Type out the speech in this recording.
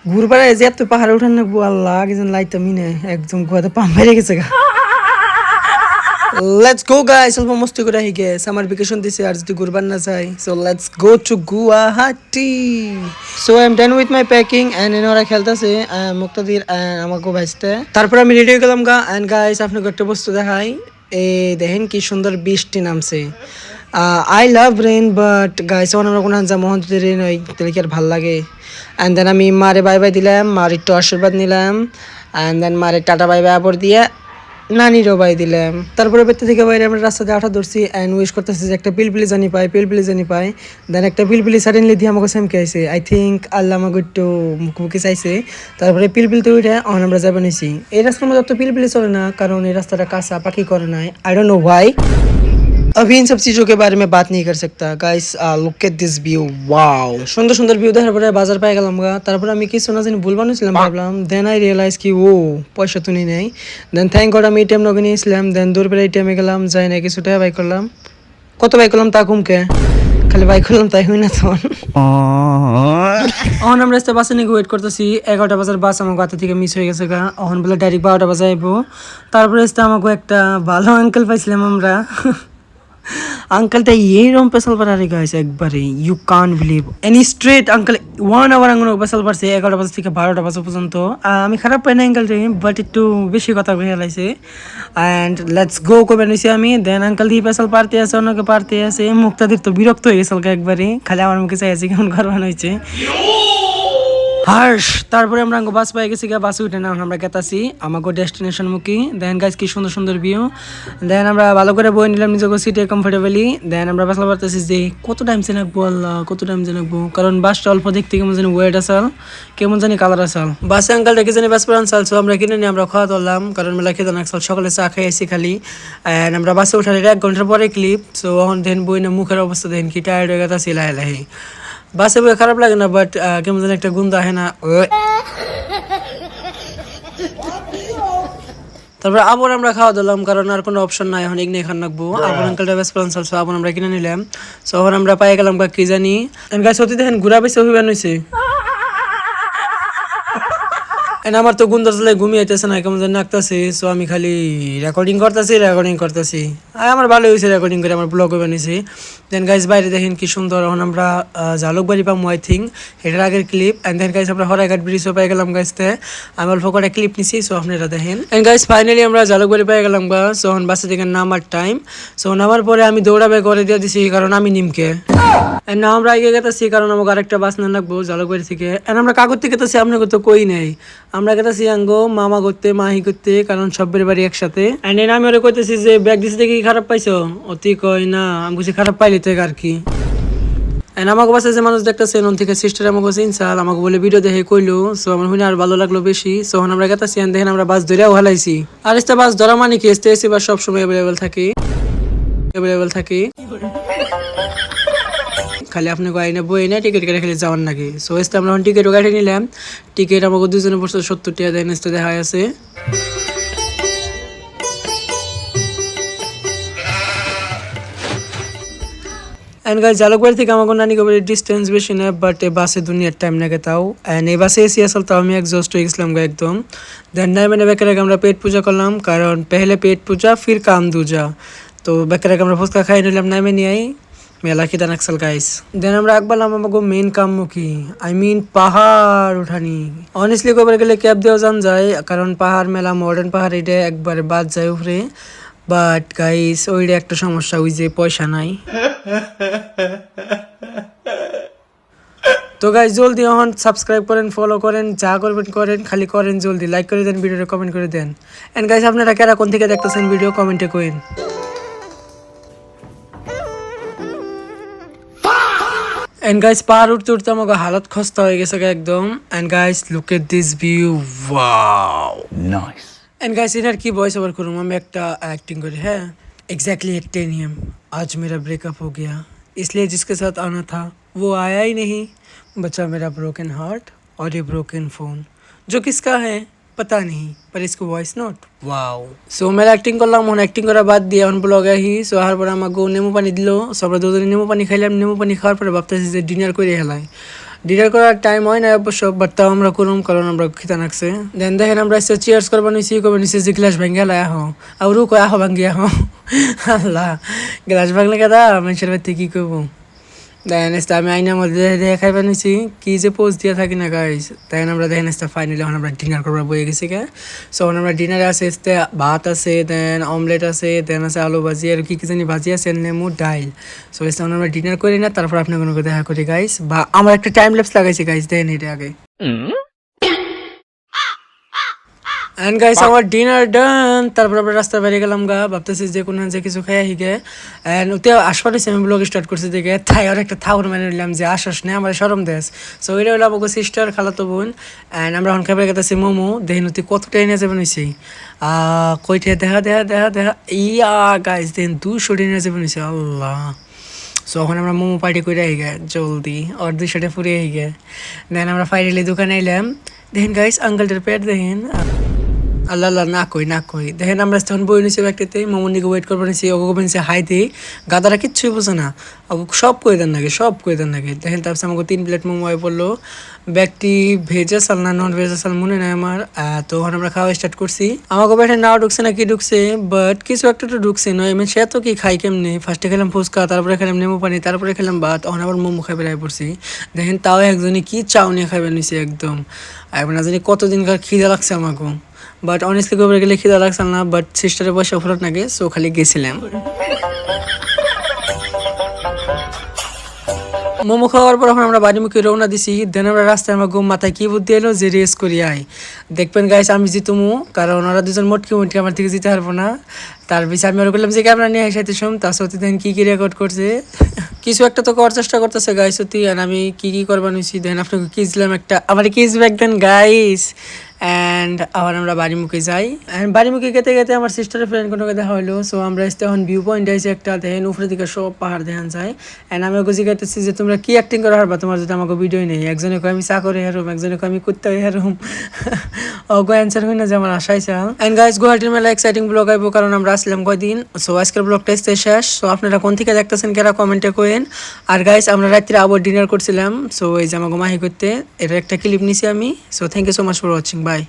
ঘুরবার যে এত পাহাড়ে উঠান না আল্লাহ কিছু লাইট মিনে একদম গুয়াতে পাম বেড়ে গেছে গা। লেটস গো গাইস, অল্প মস্তি করে আহি গে সামার ভ্যাকেশন দিছে আর যদি ঘুরবার না যাই, so let's go to Guwahati. So I am done with my packing and ওরা খেলতেছে মুক্তাদির আমাকে ভাইসতে। তারপর আমি রেডি হয়ে গেলাম গা। এন্ড গাইস আপনাকে একটা বস্তু দেখাই, এই দেখেন কি সুন্দর বৃষ্টি নামছে। I love rain but guys যখন আমরা কোনো যা মোহন যদি রেন হয় তাহলে কি আর ভাল লাগে। অ্যান্ড দেন আমি মারে বাই বাই দিলাম, মার একটু আশীর্বাদ নিলাম, অ্যান্ড দেন মারে টাটা বাই বাই আপর দিয়ে নানিরও বাই দিলাম। তারপরে বেতে থেকে বাইরে আমরা রাস্তাতে আঠা ধরছি অ্যান্ড উইশ করতেছি যে একটা পিলপিলি জানি পাই, পিলপিলি জানি পাই। দেন একটা পিলপিলি সাডেনলি দিয়ে আমাকে সেমকে আইছে। আই থিঙ্ক আল্লাহ আমাকে একটু মুখোমুখি চাইছে। তারপরে পিলপিলিতে উঠে অন আমরা যাবেন হয়েছি। এই রাস্তার মধ্যে তো পিলপিলি চলে না, কারণ এই রাস্তাটা কাঁচা পাখি করে নাই। I don't know why. अभी इन सब चीज़ों के बारे में बात नहीं कर सकता guys. Look at this view, wow সুন্দর সুন্দর ভিউ দেখার পরে বাজার পেয়ে গেলাম গা। তারপর আমি কিছু না জানি ভুল বানিয়েছিলাম ভাবলাম, দেন আই রিয়েলাইজ কি ও পয়সা তুনি নেই। দেন থ্যাংক গড আমি এটিএম লগে নিয়েছিলাম। দেন দূর পেরে এটিএমে গেলাম, যাই না কিছু টাকা বাই করলাম। কত বাই করলাম তা কুমকে খালি বাই করলাম তাই হই না তখন। অহন আমরা রাস্তায় বাসে নিয়ে ওয়েট করতেছি। 11টা বাজার বাস আমার হাতে থেকে মিস হয়ে গেছে গা। অহন বলে ডাইরেক্ট 12টা বাজে আইবো। তারপরে আমাকে একটা ভালো আঙ্কেল পাইছিলাম আমরা। আঙ্কেলটা এইরকম পেশাল পারে গাইছে একবারে, you can believe any straight uncle 1 hour আঙ্গুল পেশাল পারছে 11টা বাজে থেকে 12টা বাজে পর্যন্ত। আমি খারাপ পাই না আঙ্কেলটা, বাট একটু বেশি কথা কয়ে লাইছে। অ্যান্ড লেটস গো করবে নিছি আমি। দেন আঙ্কেল দিয়ে পেশাল পারতে আছে, অন্যকে পারতে আছে। মুক্তাদির তো বিরক্ত হয়ে গেছে একবারে, খালি আমার মুখে চাই আছে কেমন করবানো হয়েছে হার্শ। তারপরে আমরা বাস পাই গেছি, বাসে উঠে না আমরা গেতাছি আমাকে ডেস্টিনেশন মুখী। দেন গাইজ কি সুন্দর সুন্দর ভিউ। দেন আমরা ভালো করে বই নিলাম নিজেকে সিটে কমফোর্টেবলি। দেন আমরা বাসলা পারতেছি যে কত টাইম সে রাখবো আল্লাহ, কত টাইম সে রাখবো, কারণ বাসটা অল্প দেখতে কেমন জানি ওয়েট আসাল, কেমন জানি কালার আসাল। বাসে আঙ্কালটা কি জানি বাস পরান চালছো, আমরা কিনে নিয়ে আমরা খাওয়া তুললাম, কারণ মেলা খেতে না সকালে চা খাই আসি খালি। অ্যান্ড আমরা বাসে উঠার 1 ঘন্টার পরে ক্লিপ। সো এখন দেন বই না মুখের অবস্থা দেন কি টায়ার্ড হয়ে গেছে লাহে লাহে। বাসে বই খারাপ লাগে না, বাট কেমন যেন একটা গন্ধ আহে না। তারপর আবার আমরা খাওয়া দিলাম, কারণ আর কোনো অপশন নাই, এখন এগনে খান রাখবো। আবার আঙ্কেলটা বেস্ট প্লান চলছে, আবার আমরা কিনে নিলাম। সো এখন আমরা পাই গেলাম কি জানি গাছ সত্যি দেখেন ঘুরা বেশি অভিমান হয়েছে। আমার তো গুন্দার চলে ঘুমিয়ে আইতেছে না, কেমন যেন নাকতেছে। সো আমি খালি রেকর্ডিং করতেছি। আমার ভালো হয়েছে রেকর্ডিং করে, আমার ব্লগ বানিয়েছি। দেন গাইজ বাইরে দেখেন কি সুন্দর। এখন আমরা জালুকবাড়ি পাবো আই থিঙ্ক, এটার আগের ক্লিপ। অ্যান্ড দেন গাইজ আমরা হরাইঘাট ব্রিজও পেয়ে গেলাম গাইজতে। আমি অল্প করে ক্লিপ নিছি, সো আপনারা দেখেন। অ্যান্ড গাইজ ফাইনালি আমরা জালুকবাড়ি পেয়ে গেলাম গা। সো এখন বাসে থেকে নামার টাইম। সো নামার পরে আমি দৌড়াবে করে দিয়ে দিছি, কারণ আমি নিমকে। না আমরা এগিয়ে গেতেছি, কারণ আমাকে আরেকটা বাস না লাগবো জালুকবাড়ি থেকে। আমরা কাগজ থেকে গেতেছি, আপনাকে তো কই নেই। আমরা গেতেছি আঙ্গো মামা করতে, মাহি করতে, কারণ সবের বাড়ি একসাথে। এন্ড আমি ওরা কইতেছি যে ব্যাগ দিছি দেখি খারাপ পাইছো, অতি কই না আমি বুঝি খারাপ পাইলি তো আর কি। আমাকে বাসে যে মানুষ দেখতেছে নন থেকে সিস্টার আমাকে চিনসাল, আমাকে বলে ভিডিও দেখে কইলো। সো আমার শুনে আর ভালো লাগলো বেশি। সো আমরা গেতেছি দেখেন আমরা বাস ধরেও হালাইছি। আর একটা বাস ধরা মানে কি এসে বাস সবসময় অ্যাভেলেবেল থাকে। খালি আপনি গাড়ি বই না টিকিট কেটে খালি যাওয়ার নাকি। সো এসে আমরা টিকিটও কাটে নিলাম। টিকিট আমাকে দুজনে পড়ছে 70 টাকা, দেন এসে দেখা আছে। এন্ড গাইজ জালুকবাড়ি থেকে আমাকে নানিকে বাড়ির ডিস্টেন্স বেশি না, বাট এই বাসে দুনিয়ার টাইম লাগে তাও। অ্যান্ড এই বাসে এসি আসল তাও আমি এক্সস্ট হয়ে গেছিলাম একদম। দেন নাই মানে বেকার আমরা পেট পূজা করলাম, কারণ পেহলে পেট পূজা ফির কাম দুজা। তো বেকার আমরা ফুচকা খাই নিলাম নামে নিয়ে মেলা খিদা নাকসাল গাইস। দেন আমরা একবারলাম আমাকে মেন কাম মুখী, আই মিন পাহাড় উঠানি। অনেস্টলি কবার গেলে ক্যাব দেওয়া যান যায়, কারণ পাহাড় মেলা মডার্ন পাহাড় এটা একবারে বাদ যায় উপরে। বাট গাইস ওইটা একটা সমস্যা, ওই যে পয়সা নাই। তো গাইস জলদি এখন সাবস্ক্রাইব করেন, ফলো করেন, যা করবেন করেন, খালি করেন জলদি। লাইক করে দেন, ভিডিওতে কমেন্ট করে দেন। এন্ড গাইস আপনারা কারা কোন থেকে দেখতেছেন ভিডিও কমেন্টে কইন। এন্ড গাইস পাহাড় উঠতে উঠতে আমাকে হালত খস্তা হয়ে গেছে একদম। And guys look at this view, wow nice. And guys इधर की वॉइस ओवर करूँ मैं एक एक्टिंग करी है। एग्जैक्टली एट 10 AM आज मेरा ब्रेकअप हो गया, इसलिए जिसके साथ आना था वो आया ही नहीं। बचा मेरा ब्रोकन हार्ट और ये ब्रोकन फ़ोन, जो किसका है पता नहीं, पर इसको वॉइस नोट वाओ। सो मेरा एक्टिंग করলাম, এখন एक्टिंग করা বাদ দিয়ে এখন ব্লগে আহি। সো আহার পরে আমাকে নেমু পানি দিল। সব দুজনে নেমু পানি খাইলাম। নেমু পানি খাওয়ার পরে ভাবতেছি যে ডিনার করে হেলাই। ডিনার করার টাইম হয় না অবশ্য, বাট তাও আমরা করুম কারণ আমরা খিদা লাগছে। দেন দেখেন আমরা এসে চিয়ার্স করবার নিছি, করবার নিছি যে গ্লাস ভাঙ্গি আলাই আহো, আর রুকো আহো ভাঙ্গি আহো। আল্লাহ, গ্লাস ভাঙলে কেদা মানুষের বাড়িতে কি করবো। দেখেন আমি আইনার মধ্যে দেখাই বানিয়েছি কি যে পোজ দিয়ে থাকি না গাইস। দেখেন আমরা দেখেন ফাইনালি এখন আমরা ডিনার করবার বয়ে গেছি গে। সো এখন আমরা ডিনারে আছে ভাত আছে, দেন অমলেট আছে, দেন আছে আলু ভাজি, আর কি কি জানি ভাজি আছে, নেমু ডাইল। সো এখন আমরা ডিনার করি না, তারপর আপনার কোনো দেখা করি গাইস। বা আমার একটা টাইম ল্যাপস লাগাইছি গাইস, দেখেন এটা আগে। এন্ড গাইস আমার ডিনার ডান, তারপর আমরা রাস্তায় বেরিয়ে গেলাম গা, ভাবতেছি যে কোনো যে কিছু খাই হিগে। এন্ড ওতে আসবার আমি ব্লগ স্টার্ট করছি দেখে তাই আর একটা থাউর মেনে নিলাম যে আসাস নেই আমার সরম দেশ। সো এটা হলো আমাকে সিস্টার খালাতো বোন। এন্ড আমরা এখন খাবার গেতেছি মোমো, দেখেন ওতে কতটা এনে যাবেন হয়েছি কইটা দেখা দেখা দেখা দেখা ইয়া গাইস দেন 200 এনে যাবেন হয়েছে আল্লাহ। সো এখন আমরা মোমো পার্টি করে গে জলদি আর 200টা ফুরিয়ে গে। দেন আমরা ফাইনালি দোকানে এলাম, দেখেন গাইস আঙ্কেলটার পেট দেখেন। আল্লাহ আল্লাহ না কই দেখেন আমরা তখন বই নিছি একটাতে মোমোর দিকে ওয়েট করবো নিছি, ওকে বলছে হাই দিই, গাদারা কিচ্ছুই বোঝে না, ওকে সব করে দেন নাকি দেখেন। তারপর আমাকে 3 প্লেট মোমো হয়ে পড়লো। ব্যক্তি ভেজ আসাল না নন ভেজ আসাল মনে নাই আমার। তো ওখানে আমরা খাওয়া স্টার্ট করছি, আমাকে বেঠে নাও ঢুকছে না কি ঢুকছে, বাট কিছু একটা তো ঢুকছে নয় মানে সে তো কি খাই কেমনি। ফার্স্টে খেলাম ফুচকা, তারপরে খেলাম নেমু পানি, তারপরে খেলাম ভাত, তখন আবার মোমো খাই বেড়াই পড়ছি। দেখেন তাও একজনই কি চাউনি খাইবে নিছে একদম, এখন না জানি কতদিন খিদা লাগছে আমাকে। বাট অনেস্টলি গোবর গেলে খিদা লাগছে না, বাট সিস্টারের বয়সে ফেরত নাকি, সো খালি গেছিলাম। মোমো খাওয়ার পর এখন আমরা বাড়ি মুখে রওনা দিছি। দেন আমরা রাস্তায় আমার ঘুম মাথায় কি বুদ্ধি এলো যে রেস করি আই, দেখবেন গাইস আমি জিতুমু, কারণ ওরা দুজন মোটকি আমার থেকে জিতে পারবো না। তার পিছিয়ে আমি ওরা বললাম যে ক্যামেরা নিয়ে সাথে শুন, তার সাথে দেন কি রেকর্ড করছে, কিছু একটা তো করার চেষ্টা করতেছে গাইস সত্যি। আর আমি কি করবার নিছি দেন আপনাকে কিস দিলাম একটা, আমার কিস ব্যাক দেন গাইস। অ্যান্ড আবার আমরা বাড়ি মুখে যাই। অ্যান্ড বাড়ি মুখে গেতে গেতে আমার সিস্টারের ফ্রেন্ড কোনো দেখা হলো। সো আমরা এখন ভিউ পয়েন্ট আছে একটা, দেখেন উপরে দিকে সব পাহাড় দেখান যায়। অ্যান্ড আমি ওকে জিজ্ঞাসা যে তোমরা কি অ্যাক্টিং করে হারবা, তোমার যদি আমাকে ভিডিও নেই, একজনে কয় আমি চাকরি হারুম, একজনে কয় আমি কুত্তা হারুম। ওগো অ্যান্সার হই না যে আমার আশাই চাল। অ্যান্ড গাইস গুয়াহাটির মেলা এক্সাইটিং ব্লগ আইবো, কারণ আমরা আসলাম কয়দিন। সো আজকের ব্লগটা শেষ। সো আপনারা কোন থেকে দেখতেছেন কেরা কমেন্টে কইেন। আর গাইস আমরা রাত্রে আবার ডিনার করছিলাম, সো এই যে আমাকে মাহি করতে, এটা একটা ক্লিপ নিছি আমি। So thank you so much for watching, by.